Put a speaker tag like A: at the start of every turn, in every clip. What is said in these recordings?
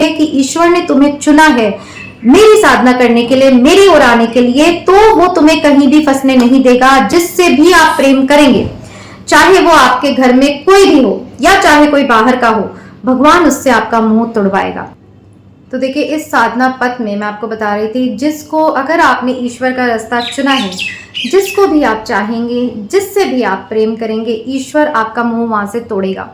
A: कि ईश्वर ने तुम्हें चुना है मेरी साधना करने के लिए, मेरी ओर आने के लिए, तो वो तुम्हें कहीं भी फंसने नहीं देगा। जिससे भी आप प्रेम करेंगे, चाहे वो आपके घर में कोई भी हो या चाहे कोई बाहर का हो, भगवान उससे आपका मुंह तुड़वाएगा। तो देखिए, इस साधना पथ में मैं आपको बता रही थी, जिसको अगर आपने ईश्वर का रास्ता चुना है, जिसको भी आप चाहेंगे, जिससे भी आप प्रेम करेंगे, ईश्वर आपका मुंह वहां से तोड़ेगा,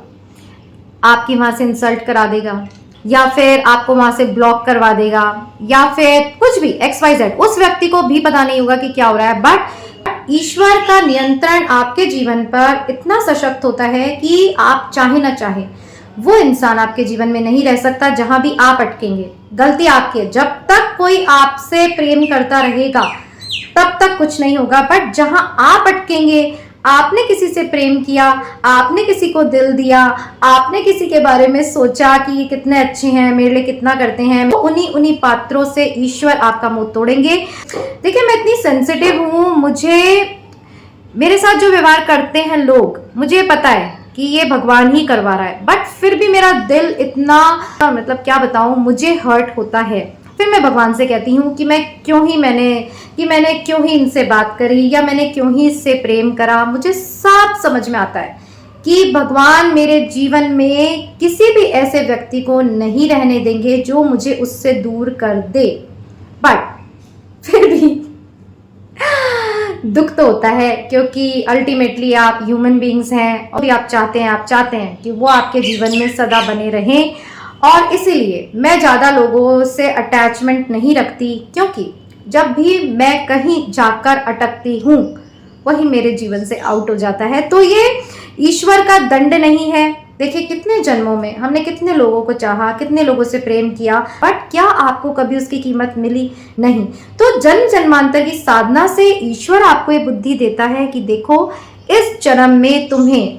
A: आपकी वहां से इंसल्ट करा देगा, या फिर आपको वहां से ब्लॉक करवा देगा, या फिर कुछ भी XYZ। उस व्यक्ति को भी पता नहीं होगा कि क्या हो रहा है, बट ईश्वर का नियंत्रण आपके जीवन पर इतना सशक्त होता है कि आप चाहे ना चाहे वो इंसान आपके जीवन में नहीं रह सकता। जहां भी आप अटकेंगे, गलती आपकी है। जब तक कोई आपसे प्रेम करता रहेगा तब तक कुछ नहीं होगा, बट जहां आप अटकेंगे, आपने किसी से प्रेम किया, आपने किसी को दिल दिया, आपने किसी के बारे में सोचा कि ये कितने अच्छे हैं, मेरे लिए कितना करते हैं, तो उन्हीं पात्रों से ईश्वर आपका मुंह तोड़ेंगे। देखिए, मैं इतनी सेंसिटिव हूं, मुझे मेरे साथ जो व्यवहार करते हैं लोग, मुझे पता है कि ये भगवान ही करवा रहा है, बट फिर भी मेरा दिल इतना, मतलब क्या बताऊं, मुझे हर्ट होता है। फिर मैं भगवान से कहती हूँ कि मैंने क्यों ही इनसे बात करी, या मैंने क्यों ही इससे प्रेम करा। मुझे साफ समझ में आता है कि भगवान मेरे जीवन में किसी भी ऐसे व्यक्ति को नहीं रहने देंगे जो मुझे उससे दूर कर दे, बट फिर भी दुख तो होता है, क्योंकि अल्टीमेटली आप ह्यूमन बीइंग्स हैं और आप चाहते हैं कि वो आपके जीवन में सदा बने रहें। और इसीलिए मैं ज़्यादा लोगों से अटैचमेंट नहीं रखती, क्योंकि जब भी मैं कहीं जाकर अटकती हूँ वही मेरे जीवन से आउट हो जाता है। तो ये ईश्वर का दंड नहीं है। देखिए, कितने जन्मों में हमने कितने लोगों को चाहा, कितने लोगों से प्रेम किया, बट क्या आपको कभी उसकी कीमत मिली? नहीं। तो जन्म जन्मांतर की साधना से ईश्वर आपको ये बुद्धि देता है कि देखो, इस जन्म में तुम्हें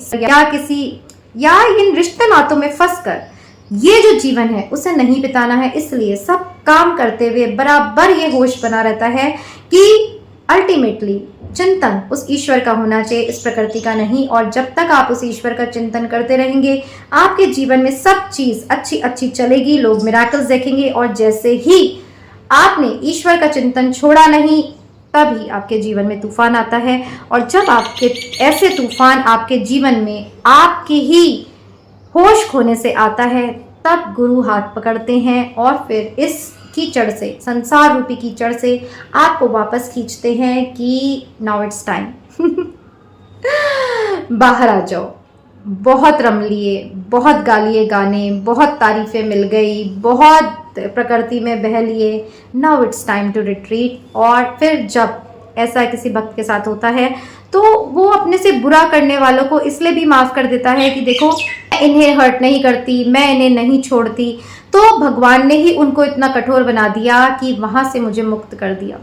A: या इन रिश्ते नातों में फंसकर ये जो जीवन है उसे नहीं बिताना है। इसलिए सब काम करते हुए बराबर ये होश बना रहता है कि अल्टीमेटली चिंतन उस ईश्वर का होना चाहिए, इस प्रकृति का नहीं। और जब तक आप उस ईश्वर का चिंतन करते रहेंगे, आपके जीवन में सब चीज अच्छी अच्छी चलेगी, लोग मिराकल्स देखेंगे। और जैसे ही आपने ईश्वर का चिंतन छोड़ा नहीं, तभी आपके जीवन में तूफान आता है। और जब आपके ऐसे तूफान आपके जीवन में आपके ही होश खोने से आता है, तब गुरु हाथ पकड़ते हैं और फिर इस कीचड़ से, संसार रूपी कीचड़ से आपको वापस खींचते हैं कि नाउ इट्स टाइम, बाहर आ जाओ। बहुत रम लिए, बहुत गा लिए गाने, बहुत तारीफें मिल गई, बहुत प्रकृति में बह लिए, now it's time to retreat. और फिर जब ऐसा किसी भक्त के साथ होता है तो वो अपने से बुरा करने वालों को इसलिए भी माफ कर देता है कि देखो, मैं इन्हें हर्ट नहीं करती, मैं इन्हें नहीं छोड़ती। तो भगवान ने ही उनको इतना कठोर बना दिया कि वहां से मुझे मुक्त कर दिया।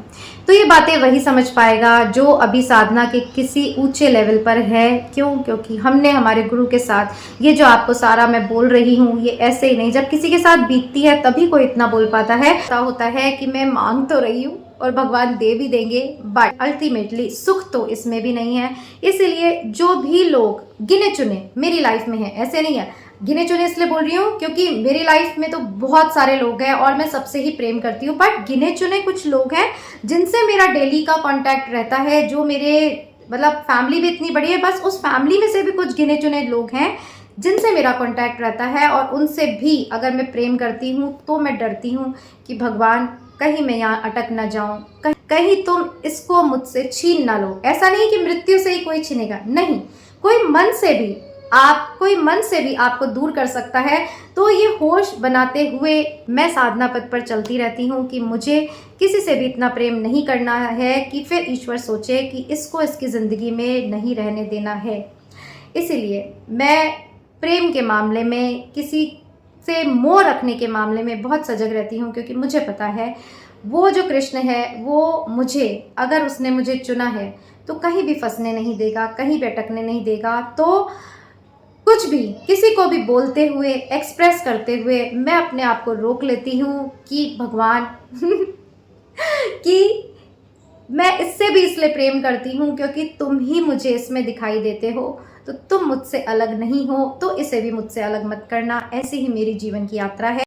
A: तो ये बातें वही समझ पाएगा जो अभी साधना के किसी ऊंचे लेवल पर है। क्यों? क्योंकि हमने हमारे गुरु के साथ, ये जो आपको सारा मैं बोल रही हूँ, ये ऐसे ही नहीं, जब किसी के साथ बीतती है तभी कोई इतना बोल पाता है। ऐसा होता है कि मैं मांग तो रही हूँ और भगवान दे भी देंगे, बट अल्टीमेटली सुख तो इसमें भी नहीं है। इसलिए जो भी लोग गिने चुने मेरी लाइफ में है, ऐसे नहीं है, गिने चुने इसलिए बोल रही हूँ क्योंकि मेरी लाइफ में तो बहुत सारे लोग हैं और मैं सबसे ही प्रेम करती हूँ, बट गिने चुने कुछ लोग हैं जिनसे मेरा डेली का कांटेक्ट रहता है, जो मेरे मतलब फैमिली भी इतनी बड़ी है, बस उस फैमिली में से भी कुछ गिने चुने लोग हैं जिनसे मेरा कांटेक्ट रहता है। और उनसे भी अगर मैं प्रेम करती हूँ तो मैं डरती हूँ कि भगवान कहीं मैं यहाँ अटक ना जाऊं, कहीं तुम इसको मुझसे छीन ना लो। ऐसा नहीं कि मृत्यु से ही कोई छीनेगा, नहीं, कोई मन से भी आपको दूर कर सकता है। तो ये होश बनाते हुए मैं साधना पथ पर चलती रहती हूँ कि मुझे किसी से भी इतना प्रेम नहीं करना है कि फिर ईश्वर सोचे कि इसको इसकी ज़िंदगी में नहीं रहने देना है। इसीलिए मैं प्रेम के मामले में, किसी से मोह रखने के मामले में बहुत सजग रहती हूँ, क्योंकि मुझे पता है वो जो कृष्ण है वो मुझे, अगर उसने मुझे चुना है तो कहीं भी फंसने नहीं देगा, कहीं भी अटकने नहीं देगा। तो कुछ भी किसी को भी बोलते हुए, एक्सप्रेस करते हुए मैं अपने आप को रोक लेती हूँ कि भगवान कि मैं इससे भी इसलिए प्रेम करती हूँ क्योंकि तुम ही मुझे इसमें दिखाई देते हो, तो तुम मुझसे अलग नहीं हो, तो इसे भी मुझसे अलग मत करना। ऐसी ही मेरी जीवन की यात्रा है।